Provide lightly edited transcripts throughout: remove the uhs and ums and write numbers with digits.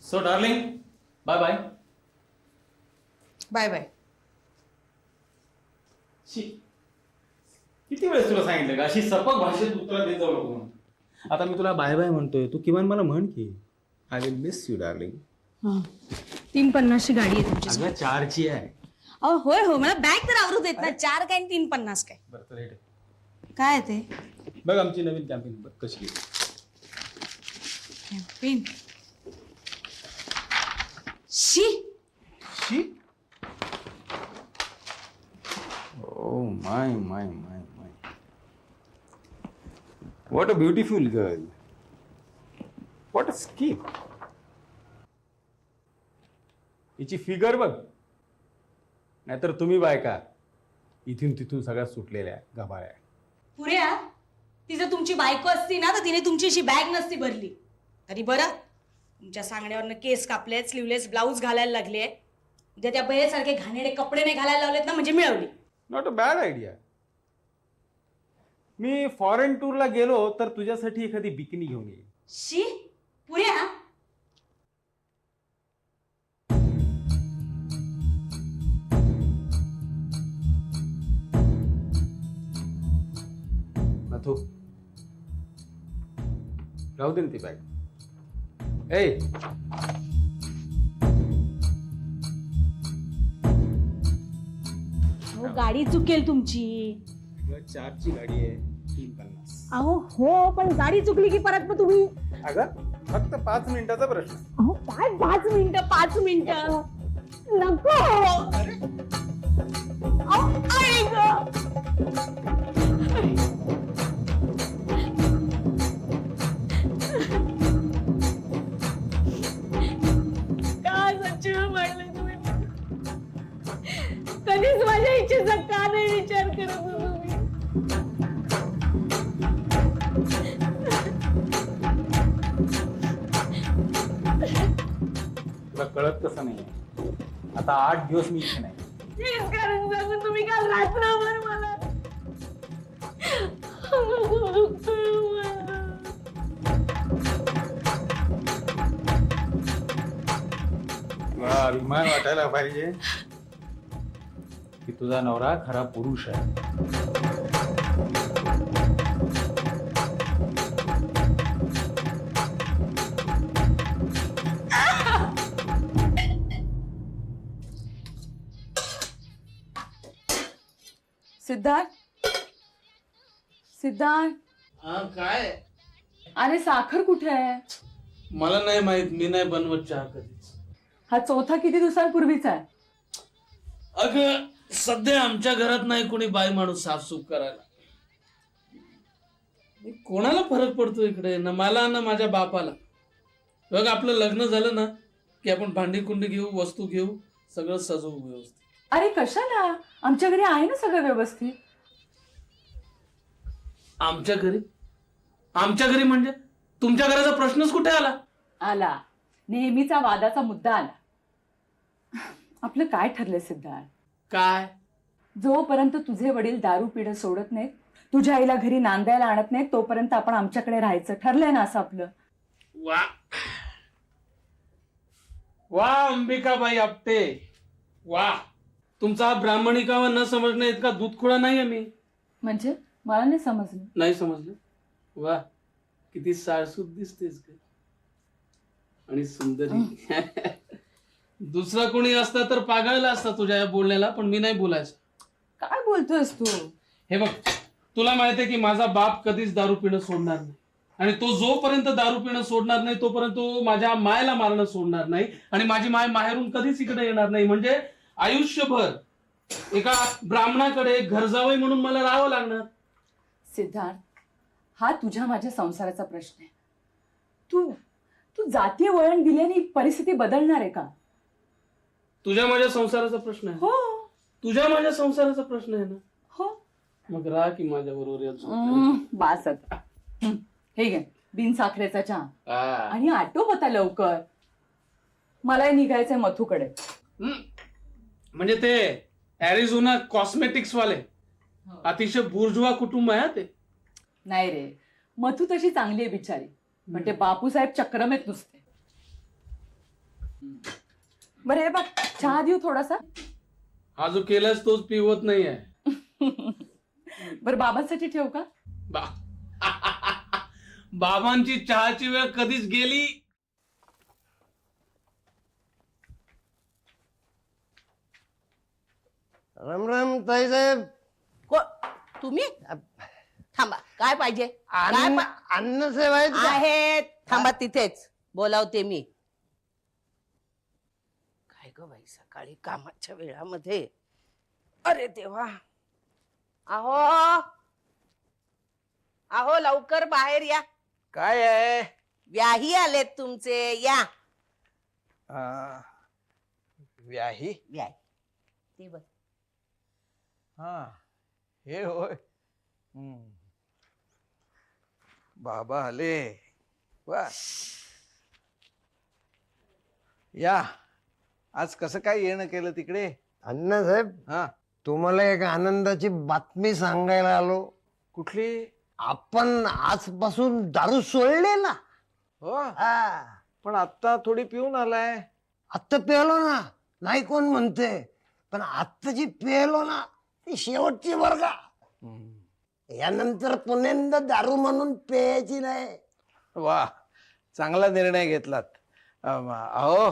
So darling, bye bye. Bye bye. किती वेळेस तुला सांगितलं का अशी सपक भाषेत उत्तर देत जाऊ नको म्हणून. आता मी तुला बाय बाय म्हणतोय, तू किमान मला म्हण की I will miss you darling. 350 ची गाडी आहे तुमची. अगं 4ची आहे. अहो होय हो, मला बॅग तर आवरू देत ना. 4 काय आणि 350 काय. बरं तर हे काय ते बघ आमची नवीन कॅम्पेन बघ कशी आहे. Campaign. She she. Oh my my my my, what a beautiful girl, what a skin. हिची फिगर बघ, नाहीतर तुम्ही बायका इथून तिथून सगळ्या सुटलेल्या गबाळ्या. पुऱ्या, ती जर तुमची बायको असती ना तर तिने तुमची अशी बॅग नसती भरली. तरी बरं, तुमच्या सांगण्यावरनं केस कापलेत, स्लीवलेस ब्लाऊज घालायला लागले, उद्या त्या बयेसारखे घाणेडे कपडे नाही घालायला लावलेत ना म्हणजे मिळवली. Not a bad idea. Me foreign टूरला गेलो तर तुझ्यासाठी एखादी बिकिनी घेऊन येईल. शी पुऱ्या. नथू, राहू दे ना ती बॅग. ए, अहो गाडी चुकेल तुमची. 4ची गाडी आहे, 350. अहो हो, पण गाडी चुकली की परत मग तुम्ही. अगं फक्त 5 मिनिटाचा प्रश्न. अहो काय 5 मिनिटं 5 मिनिटं नको. अहो, आई गं. काय सचिव म्हणले तुम्ही. कधीच माझ्या इच्छेचा का नाही विचार करत हो तुम्ही. तुला कळत कसं नाही. आता 8 दिवस मी इथे नाही. हेच कारण सांगून तुम्ही काल रात्रभर मला. तुला अभिमान वाटायला पाहिजे की तुझा नवरा खरा पुरुष आहे. सिद्धार्थ, सिद्धार्थ, हा काय? अरे साखर कुठे आहे? मला नाही माहित, मी नाही बनवत चहा कधीच. हा चौथा किती दिवसांपूर्वीचा आहे? अगं सध्या आमच्या घरात नाही कोणी बाई माणूस साफसूफ करायला. कोणाला फरक पडतो इकडे? ना मला ना माझ्या बापाला. बघ आपलं लग्न झालं ना की आपण भांडी कुंडी घेऊ, वस्तू घेऊ, सगळं सजवू व्यवस्थित. अरे कशाला, आमच्या घरी आहे ना सगळं व्यवस्थित. आमच्या घरी? आमच्या घरी म्हणजे तुमच्या घराचा प्रश्नच कुठे आला? आला, नेहमीचा वादाचा मुद्दा आला. आपलं काय ठरलंय सिद्धार्थ? काय? जोपर्यंत तुझे वडील दारू पिणं सोडत नाहीत, तुझ्या आईला घरी नांदायला आणत नाहीत, तोपर्यंत आपण आमच्याकडे राहायचं ठरलंय ना असं आपलं. वा वा अंबिकाबाई आपटे, वा. तुमचा ब्राह्मणिकावा न समजणं इतका दूधखोळा नाहीये मी. म्हणजे मला नाही समजलं. नाही समजलं? वा, किती साळसूद दिसतेस ग आणि सुंदरी. दुसरा कोणी असता तर पागळला असता तुझ्या या बोलण्याला, पण मी नाही बोलायचं. काय बोलतोयस तू? हे बघ, तुला माहित आहे की माझा बाप कधीच दारू पिणं सोडणार नाही, आणि तो जोपर्यंत दारू पिणं सोडणार नाही तोपर्यंत तो माझ्या मायला मारणं सोडणार नाही, आणि माझी माय माहेरून कधीच इकडे येणार नाही. म्हणजे आयुष्यभर एका ब्राह्मणाकडे घर जावई म्हणून मला राहावं लागणार. सिद्धार्थ, हा तुझ्या माझ्या संसाराचा प्रश्न आहे. तू तू जातीय वळण दिल्याने परिस्थिती बदलणार आहे का? तुझ्या माझ्या संसाराचा प्रश्न आहे. हो तुझ्या माझ्या संसाराचा प्रश्न आहे ना. हो, मग राहा की माझ्या बरोबर. बास आता. हे घे बिन साखरेचा चहा आणि आटो होता लवकर. मलाही निघायचंय मथुकडे. म्हणजे ते ऍरिझोना कॉस्मेटिक्स वाले अतिशय बुर्जुआ कुटुंब आहे ते. नाही रे, मथू तशी चांगली आहे बिचारी, पण ते बापूसाहेब चक्रम आहेत नुसते. बरं हे बघ, चहा देऊ थोडासा? हा जो केलास तोच पिवत नाहीये. बरं बाबांसाठी ठेवू का? बाबांची चहाची वेळ कधीच गेली. राम राम ताईसाहेब. तुम्ही थांबा, काय पाहिजे? काय अण्णासाहेब आहेत का? आहेत, थांबा तिथेच बोलावते मी. काय ग बाई, सकाळी कामाच्या वेळामध्ये. अरे देवा. अहो अहो, लवकर बाहेर या. काय आहे? व्याही आलेत तुमचे, या. व्याही? व्याही ते बघ. हा, हे होय. बाबा आले. वा, या. आज कसं काय येणं केलं तिकडे? अण्णासाहेब, हा, तुम्हाला एक आनंदाची बातमी सांगायला आलो. कुठली? आपण आजपासून दारू सोडले ना. हो, हा, पण आता थोडी पिऊन आलाय. आत्ता पेलो ना, नाही कोण म्हणते, पण आत्ता जी पेलो ना ती शेवटची बरं का. यानंतर पुण्यांदा दारू म्हणून प्यायची नाही. वा, चांगला निर्णय घेतलात. अहो,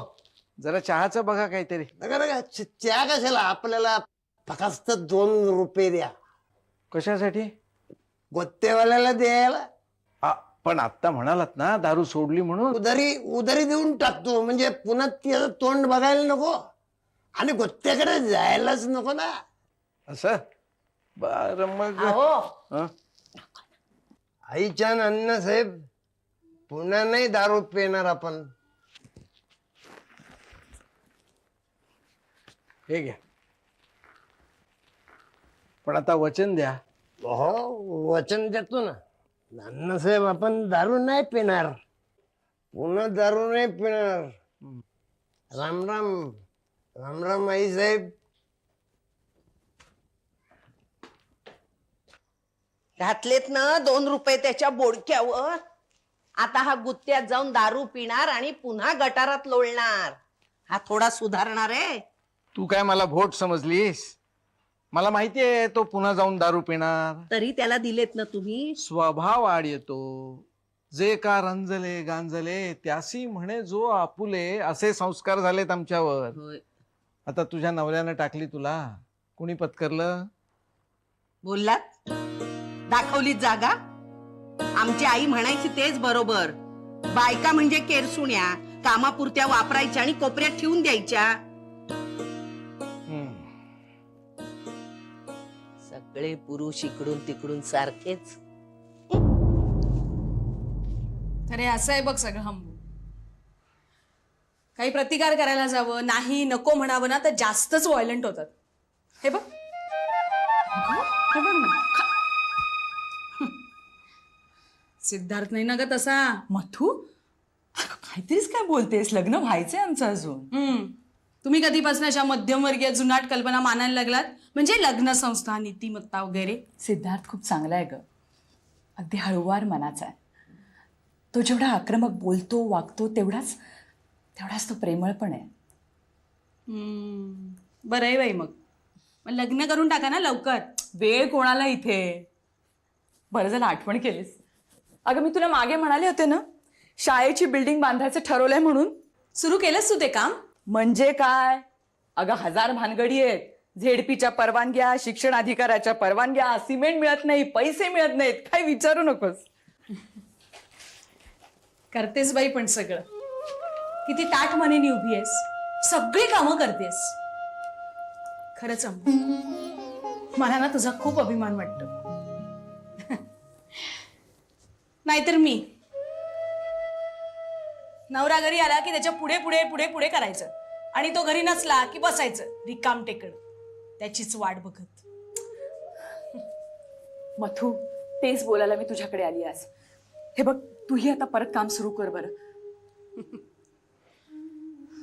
जरा चहाचं बघा काहीतरी. नका नका, चहा कशाला, आपल्याला फक्त 2 रुपये द्या. कशासाठी? गोत्तेवाल्याला द्यायला. पण आता म्हणालात ना दारू सोडली म्हणून. उधारी उधारी देऊन टाकतो, म्हणजे पुन्हा तिचं तोंड बघायला नको आणि गोत्याकडे जायलाच नको ना. असं? बर मग. अहो, हं? आईच्या अण्णासाहेब, पुन्हा नाही दारू पिणार आपण. हे घ्या. पण आता वचन द्या. हो, वचन देतो ना. अण्णासाहेब, आपण दारू नाही पिणार, पुन्हा दारू नाही पिणार. राम राम. राम राम आई साहेब. घातलेत ना 2 रुपये त्याच्या बोडक्यावर. आता हा गुत्त्यात जाऊन दारू पिणार आणि पुन्हा गटारात लोळणार. हा थोडा सुधारणार आहे. तू काय मला भोट समजलीस? मला माहितीये तो पुन्हा जाऊन दारू पिणार. तरी त्याला दिलेत ना तुम्ही. स्वभाव आड येतो. जे का रंजले गांजले त्यासी म्हणे जो आपुले, असे संस्कार झालेत आमच्यावर. होय. आता तुझ्या नवऱ्यानं टाकली तुला, कुणी पत्करलं? बोललात, दाखवलीत जागा. आमची आई म्हणायची तेच बरोबर. बायका म्हणजे केरसुण्या, कामापुरत्या वापरायच्या आणि कोपऱ्यात ठेवून द्यायच्या. सगळे पुरुष इकडून तिकडून सारखेच. अरे असं आहे बघ सगळं हम. काही प्रतिकार करायला जावं, नाही नको म्हणावं ना तर जास्तच व्हायलंट होतात. हे बघ, हे बघ ना. सिद्धार्थ नाही ना ग तसा. मथू, काहीतरीच काय बोलतेस, लग्न व्हायचंय आमचं अजून. तुम्ही कधीपासून अशा मध्यमवर्गीय जुनाट कल्पना मानायला लागलात? म्हणजे लग्न संस्था, नीतिमत्ता वगैरे. सिद्धार्थ खूप चांगला आहे ग, अगदी हळूवार मनाचा आहे. तो जेवढा आक्रमक बोलतो वागतो तेवढाच तो प्रेमळ पण आहे. बरं आहे बाई. मग लग्न करून टाका ना लवकर. वेळ कोणाला इथे. बरं झालं आठवण केलीस. अगं मी तुला मागे म्हणाले होते ना, शाळेची बिल्डिंग बांधायचं ठरवलंय म्हणून. सुरू केलंस तू ते काम? म्हणजे काय अगं, 1000 भानगडी आहेत. झेडपीच्या परवानग्या, शिक्षण अधिकाऱ्याच्या परवानग्या, सिमेंट मिळत नाही, पैसे मिळत नाहीत, काय विचारू नकोस. करतेस बाई पण सगळं. किती ताठ मनेनी उभी आहेस, सगळी कामं करतेस. खरंच मला ना तुझा खूप अभिमान वाटतो. नाहीतर मी नवरा घरी आला की त्याच्या पुढे पुढे पुढे पुढे करायचं आणि तो घरी नसला की बसायचं रिकाम टेकड त्याचीच वाट बघत. मथू, तेच बोलायला मी तुझ्याकडे आली आज. हे बघ, तूही आता परत काम सुरू कर बरं.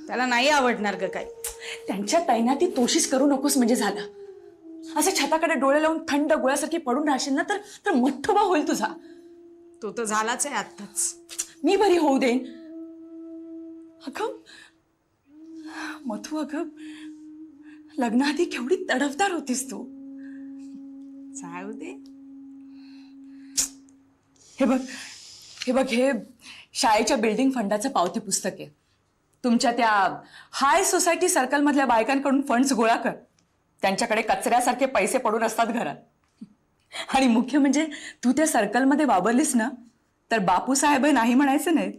त्याला नाही आवडणार ग काय. त्यांच्या तैनाती तोशीच करू नकोस म्हणजे झालं. असं छताकडे डोळे लावून थंड गोळ्यासारखी पडून राहशील ना तर मठ्ठोबा होईल तुझा. तो तर झालाच आहे आत्ताच. मी बरी होऊ देईन. अगं, मथू, अगं लग्नाआधी केवढी तडफदार होतीस तू. जाऊ दे. हे बघ हे शाळेच्या बिल्डिंग फंडाचं पावती पुस्तक आहे. तुमच्या त्या हाय सोसायटी सर्कल मधल्या बायकांकडून फंड्स गोळा कर. त्यांच्याकडे कचऱ्यासारखे पैसे पडून असतात घरात. आणि मुख्य म्हणजे तू त्या सर्कलमध्ये वावरलीस ना तर बापूसाहेब नाही म्हणायचं नाहीत.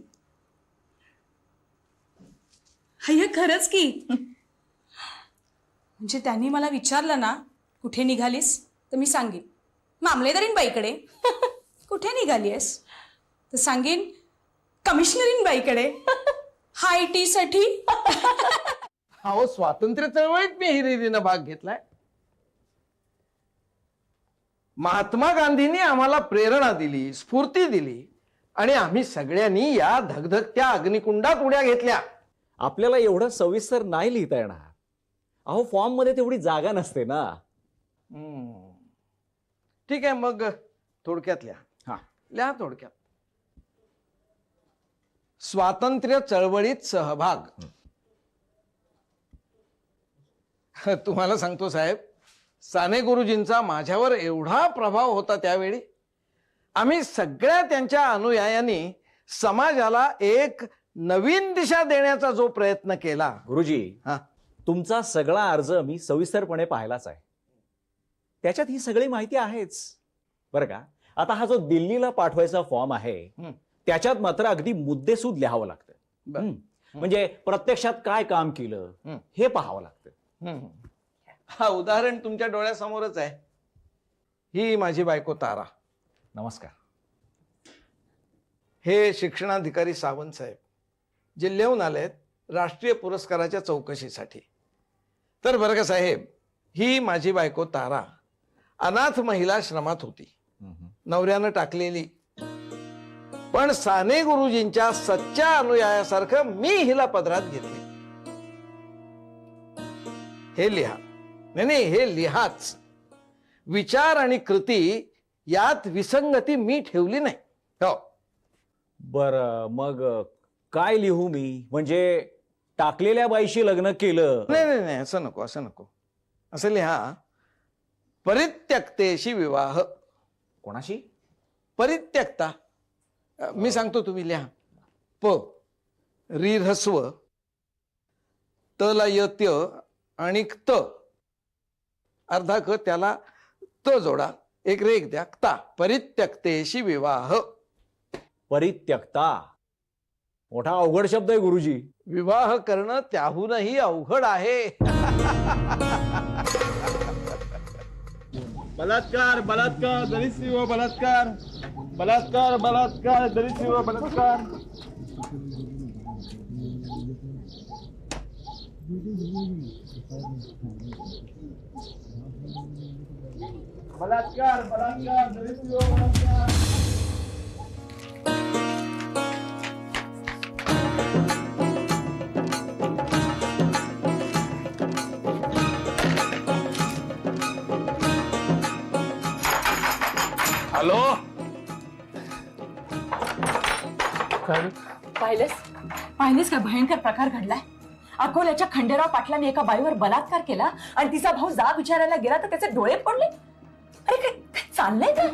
हे खरंच की. म्हणजे त्यांनी मला विचारलं ना कुठे निघालीस तर मी सांगेन मामलेदारीन बाईकडे. कुठे निघालीस तर सांगेन कमिशनरीन बाईकडे हाय टी साठी. अहो स्वातंत्र्य चळवळीत मी हिरिरीनं भाग घेतलाय. महात्मा गांधींनी आम्हाला प्रेरणा दिली, स्फूर्ती दिली आणि आम्ही सगळ्यांनी या धगधगत्या अग्निकुंडात उड्या घेतल्या. आपल्याला एवढं सविस्तर नाही लिहिता येणार. अहो फॉर्म मध्ये तेवढी जागा नसते ना. ठीक आहे मग थोडक्यात लिहा. हा. लिहा थोडक्यात. स्वातंत्र्य चळवळीत सहभाग. तुम्हाला सांगतो साहेब, साने गुरुजींचा माझ्यावर एवढा प्रभाव होता त्यावेळी. आम्ही सगळ्या त्यांच्या अनुयायांनी समाजाला एक नवीन दिशा देण्याचा जो प्रयत्न केला. गुरुजी, हा. तुमचा सगळा अर्ज मी सविस्तरपणे पाहिलाच आहे. त्याच्यात ही सगळी माहिती आहेच बरं का. आता हा जो दिल्लीला पाठवायचा फॉर्म आहे त्याच्यात मात्र अगदी मुद्देसूद लिहावं लागतं. म्हणजे प्रत्यक्षात काय काम केलं हे पाहावं लागतं. हा उदाहरण तुमच्या डोळ्यासमोरच आहे. ही माझी बायको तारा. नमस्कार. हे शिक्षणाधिकारी सावंत साहेब जिल्ह्याहून आलेत राष्ट्रीय पुरस्काराच्या चौकशीसाठी. तर बरं का साहेब, ही माझी बायको तारा अनाथ महिला आश्रमात होती, नवऱ्यानं टाकलेली. पण साने गुरुजींच्या सच्च्या अनुयायासारखं मी हिला पदरात घेतले. हे लिहा. नाही हे लिहाच. विचार आणि कृती यात विसंगती मी ठेवली नाही. हो. बर मग काय लिहू मी? म्हणजे टाकलेल्या बाईशी लग्न केलं? नाही असं नको, असं नको. असं लिहा, परित्यक्तेशी विवाह. कोणाशी? परित्यक्ता. मी सांगतो तुम्ही लिहा. प री ऱ्हस्व त ला यत्य आणि त अर्धा क त्याला त जोडा, एक रेख द्या. क्ता. परित्यक्तेशी विवाह. परित्यक्ता मोठा अवघड शब्द आहे गुरुजी. विवाह करणं त्याहूनही अवघड आहे. बलात्कार बलात्कार दलित स्त्रीवर बलात्कार. बलात्कार बलात्कार दलित स्त्रीवर बलात्कार. बलात्कार बलात्कार दलित स्त्रीवर बलात्कार. हॅलो. पाहिलेस का भयंकर प्रकार घडलाय. अकोल्याच्या खंडेराव पाटलांनी एका बाईवर बलात्कार केला आणि तिचा भाऊ जाब विचारायला गेला तर त्याचे डोळे पडले. अरे काय चाललंय का?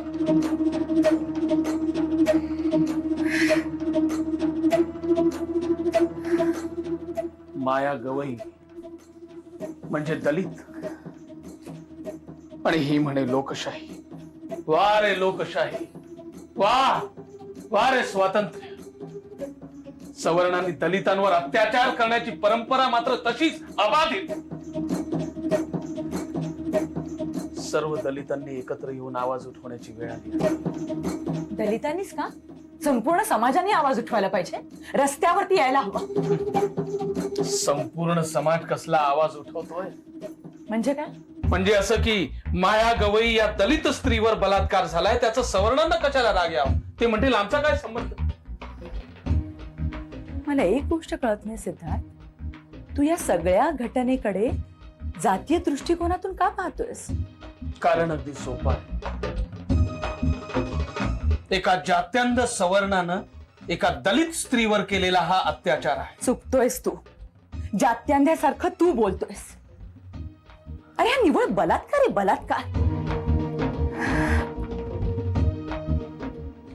माया गवई म्हणजे दलित आणि ही म्हणे लोकशाही. वा रे लोकशाही, वा वा रे स्वातंत्र्य. सवर्णांनी दलितांवर अत्याचार करण्याची परंपरा मात्र तशीच अबाधित. सर्व दलितांनी एकत्र येऊन आवाज उठवण्याची वेळ आली. दलितांनीच का? संपूर्ण समाजाने आवाज उठवायला पाहिजे. रस्त्यावरती यायला हवा. संपूर्ण समाज कसला आवाज उठवतोय? म्हणजे काय? म्हणजे असं की माया गवई या दलित स्त्रीवर बलात्कार झालाय, त्याचं सवर्णांना कशाला राग यावं? ते म्हणतील आमचा काय संबंध? मला एक गोष्ट कळत नाही सिद्धार्थ, तू या सगळ्या घटनेकडे जातीय दृष्टिकोनातून का पाहतोयस? कारण अगदी सोपं आहे. एका जात्यांध सवर्णानं एका दलित स्त्रीवर केलेला हा अत्याचार आहे. चुकतोयस तू. जात्यांध्यासारखं तू बोलतोयस. अरे हा निव्वळ बलात्कार आहे, बलात्कार.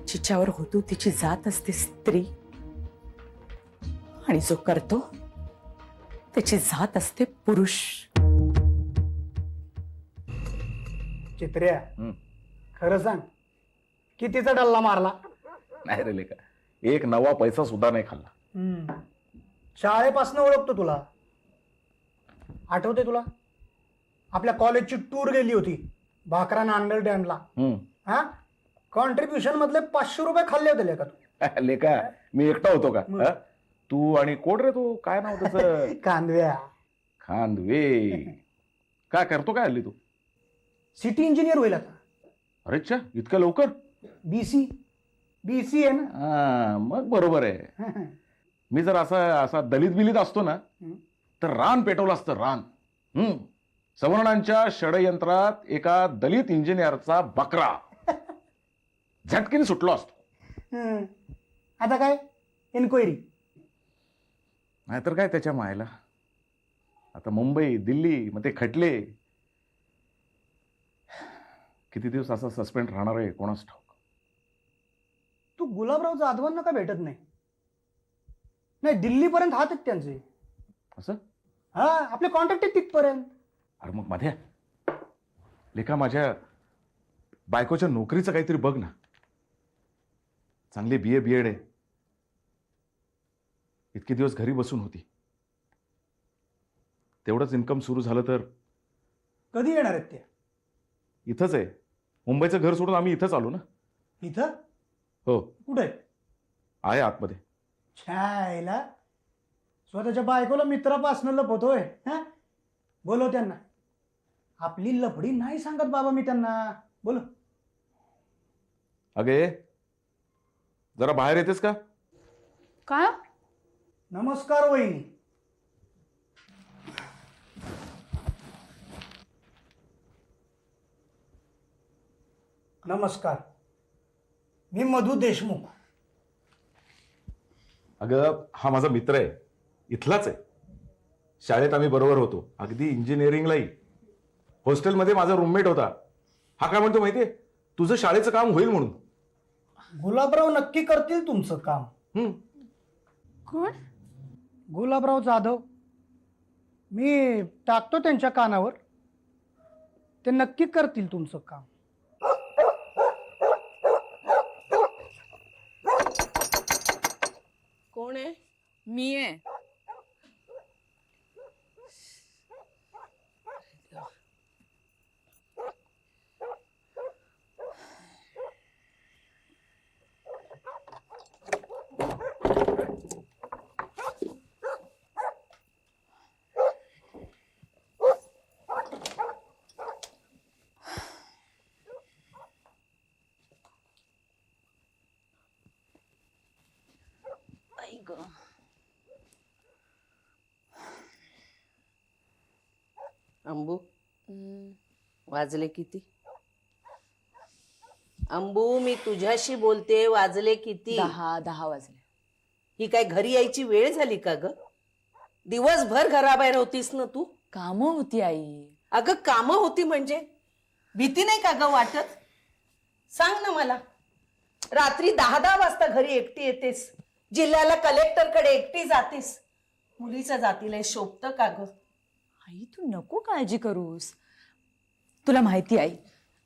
जिच्यावर होतो तिची जात असते स्त्री, आणि जो करतो त्याची जात असते पुरुष. चित्र्या, खरं सांग, कितीचा डल्ला मारला? नाही रे लेका, एक नवा पैसा सुद्धा नाही खाल्ला. शाळेपासून ओळखतो तुला. आठवते तुला आपल्या कॉलेजची टूर गेली होती भाकरा नांदेड डॅमला. हा, कॉन्ट्रीब्युशन मधले 500 रुपये खाल्ले होते लेका तू. लेका मी एकटा होतो का? तू आणि कोण रे तू, काय नाव त्याचं? कांदव्या. खांदवे. काय करतो काय हल्ली तू? सिटी इंजिनियर होईल आता. अरे अच्छा, इतक्या लवकर? बीसी आहे ना. मग बरोबर आहे. मी जर असा दलित बिलित असतो ना तर रान पेटवलं असतं, रान. सवर्णांच्या षडयंत्रात एका दलित इंजिनियरचा बकरा झटकीने सुटलो असतो. आता काय इन्क्वायरी? नाहीतर काय त्याच्या मायला. आता मुंबई, दिल्ली, मग ते खटले. किती दिवस असा सस्पेंड राहणार आहे कोणास ठाऊक. तू गुलाबराव जाधवांना का भेटत नाही? नाही, दिल्लीपर्यंत हात आहेत त्यांचे. असं? हा, आपले कॉन्टॅक्ट आहेत तिथपर्यंत. अरे मग माझ्या लेखा, माझ्या बायकोच्या नोकरीचं काहीतरी बघ ना. चांगली BA BEd आहे. इतके दिवस घरी बसून होती. तेवढंच इन्कम सुरू झालं तर. कधी येणार आहेत ते? इथंच आहे. मुंबईचं घर सोडून आम्ही इथंच आलो ना. इथं? हो. कुठे आहे आतमध्ये. छायला स्वतःच्या बायकोला मित्रापासनं लपवतोय. हा, बोलव त्यांना. आपली लफडी नाही सांगत बाबा मी त्यांना. बोलो. अगे जरा बाहेर येतेस का? काय? नमस्कार वहिनी. नमस्कार, मी मधु देशमुख. अगं हा माझा मित्र आहे, इथलाच आहे. शाळेत आम्ही बरोबर होतो, अगदी इंजिनिअरिंगलाही. हॉस्टेलमध्ये माझा रूममेट होता. हा काय म्हणतो माहितीये, तुझं शाळेचं काम होईल म्हणून. गुलाबराव नक्की करतील तुमचं काम. कोण? गुलाबराव जाधव. मी टाकतो त्यांच्या कानावर, ते नक्की करतील तुमचं काम. कोण आहे? मी आहे. अंबू, वाजले किती? अंबू, मी तुझ्याशी बोलते. वाजले किती? 10 वाजले. ही काय घरी यायची वेळ झाली का ग? दिवसभर घराबाहेर होतीस ना तू? कामं होती आई. अगं कामं होती म्हणजे भीती नाही का ग वाटत? सांग ना मला. रात्री 10 वाजता घरी एकटी येतेस, जिल्ह्याला कलेक्टरकडे एकटी जातेस. मुलीच्या जातीला शोभतं का ग? आई तू नको काळजी करूस. तुला माहिती आई,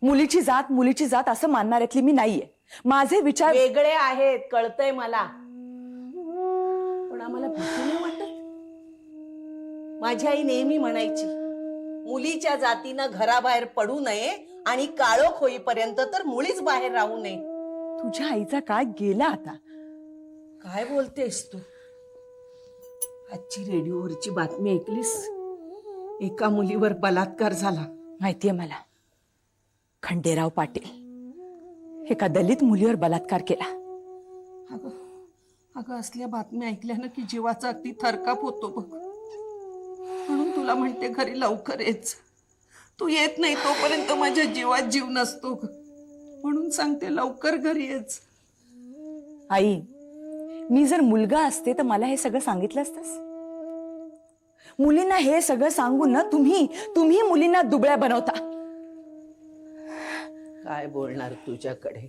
मुलीची जात असं मानणाऱ्यातली मी नाहीये. माझे विचार वेगळे आहेत, कळतंय मला. पण आम्हाला भीती नाही वाटत? माझी आई नेहमी म्हणायची, मुलीच्या जातीनं घराबाहेर पडू नये आणि काळोख होईपर्यंत तर मुळीच बाहेर राहू नये. तुझ्या आईचा काळ गेला आता. काय बोलतेस तू? आजची रेडिओवरची बातमी ऐकलीस? एका मुलीवर बलात्कार झाला. माहितीये मला. खंडेराव पाटील एका दलित मुलीवर बलात्कार केला. अगं असल्या बातम्या ऐकल्यानं की जीवाचा अगदी थरकाप होतो बघ. म्हणून तुला म्हणते घरी लवकर येच. तू येत नाही तोपर्यंत माझ्या जीवात जीव नसतो ग. म्हणून सांगते लवकर घरी येच. आई, मी जर मुलगा असते तर मला हे सगळं सांगितलं असतंस. मुलींना हे सगळं सांगून ना तुम्ही मुलींना दुबळ्या बनवता. काय बोलणार तुझ्याकडे?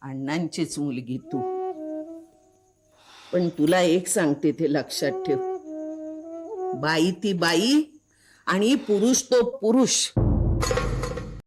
अण्णांचीच मुलगी तू. पण तुला एक सांगते ते लक्षात ठेव, बाई ती बाई आणि पुरुष तो पुरुष.